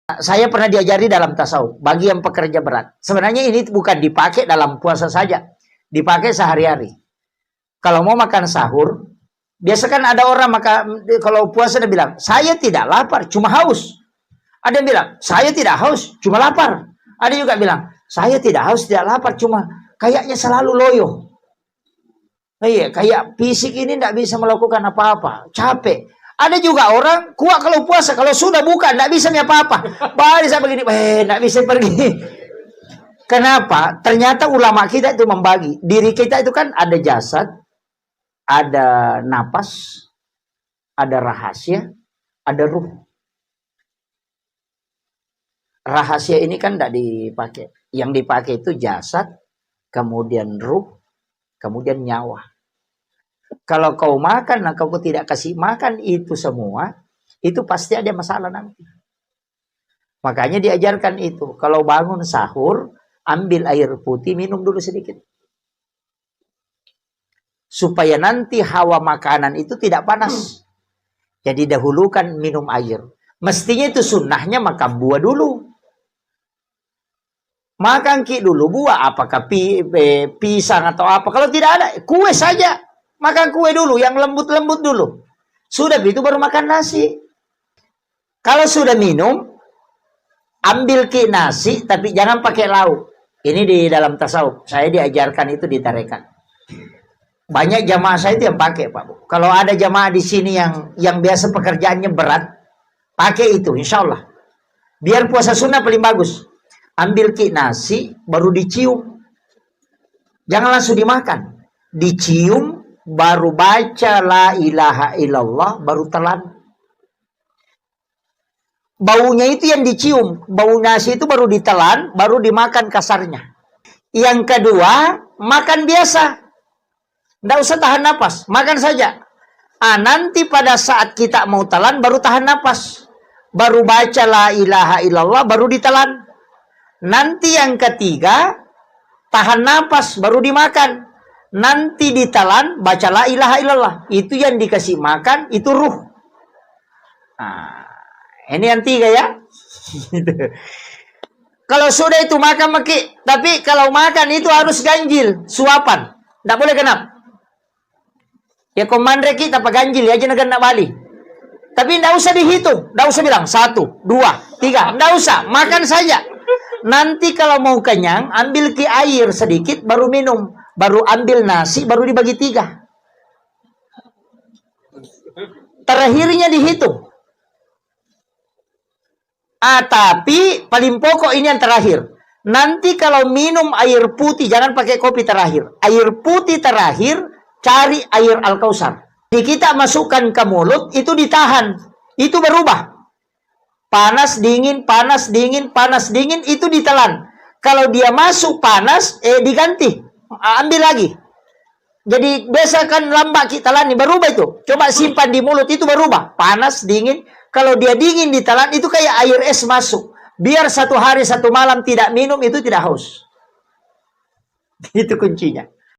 Saya pernah diajari dalam tasawuf, bagi yang pekerja berat. Sebenarnya ini bukan dipakai dalam puasa saja, dipakai sehari-hari. Kalau mau makan sahur, biasa kan ada orang kalau puasa dia bilang, saya tidak lapar, cuma haus. Ada yang bilang, saya tidak haus, cuma lapar. Ada juga bilang, saya tidak haus, tidak lapar, cuma kayaknya selalu loyo. Iya, kayak fisik ini tidak bisa melakukan apa-apa, capek. Ada juga orang kuat kalau puasa, kalau sudah buka tidak bisa apa-apa. Baru saya begini, tidak bisa pergi. Kenapa? Ternyata ulama kita itu membagi. Diri kita itu kan ada jasad, ada napas, ada rahasia, ada ruh. Rahasia ini kan tidak dipakai. Yang dipakai itu jasad, kemudian ruh, kemudian nyawa. Kalau kau makan, kau tidak kasih makan itu semua, itu pasti ada masalah nanti. Makanya diajarkan itu. Kalau bangun sahur, ambil air putih, minum dulu sedikit. Supaya nanti hawa makanan itu tidak panas. Jadi dahulukan minum air. Mestinya itu sunnahnya makan buah dulu. Makan dulu buah, apakah pisang atau apa. Kalau tidak ada, kue saja. Makan kue dulu, yang lembut-lembut dulu. Sudah itu baru makan nasi. Kalau sudah minum, ambil nasi, tapi jangan pakai lauk. Ini di dalam tasawuf. Saya diajarkan itu di tarekat. Banyak jamaah saya itu yang pakai, Pak. Kalau ada jamaah di sini yang biasa pekerjaannya berat, pakai itu, insya Allah. Biar puasa sunnah paling bagus. Ambil nasi, baru dicium. Jangan langsung dimakan. Dicium, baru baca la ilaha illallah, baru telan. Baunya itu yang dicium. Bau nasi itu baru ditelan, baru dimakan kasarnya. Yang kedua, makan biasa. Tidak usah tahan napas, makan saja. Nanti pada saat kita mau telan, baru tahan napas. Baru baca la ilaha illallah, baru ditelan. Nanti yang ketiga, tahan napas, baru dimakan. Nanti ditelan, baca la ilaha illallah. Itu yang dikasih makan, itu ruh. Nah, ini yang tiga ya. Kalau sudah itu makan, tapi kalau makan itu harus ganjil, suapan. Tidak boleh genap. Ya komandre kita apa ganjil ya, jangan nak bali. Tapi tidak usah dihitung, tidak usah bilang 1, 2, 3, tidak usah, makan saja. Nanti kalau mau kenyang, ambil air sedikit, baru minum. Baru ambil nasi, baru dibagi 3. Terakhirnya dihitung. Tapi paling pokok ini yang terakhir. Nanti kalau minum air putih, jangan pakai kopi terakhir. Air putih terakhir, cari air Al-Kausar. Jadi kita masukkan ke mulut, itu ditahan. Itu berubah. Panas, dingin, panas, dingin, panas, dingin, itu ditelan. Kalau dia masuk panas, diganti. Ambil lagi. Jadi biasa kan lambat kita telan, berubah itu. Coba simpan di mulut, itu berubah. Panas, dingin. Kalau dia dingin ditelan, itu kayak air es masuk. Biar 1 hari 1 malam tidak minum, itu tidak haus. Itu kuncinya.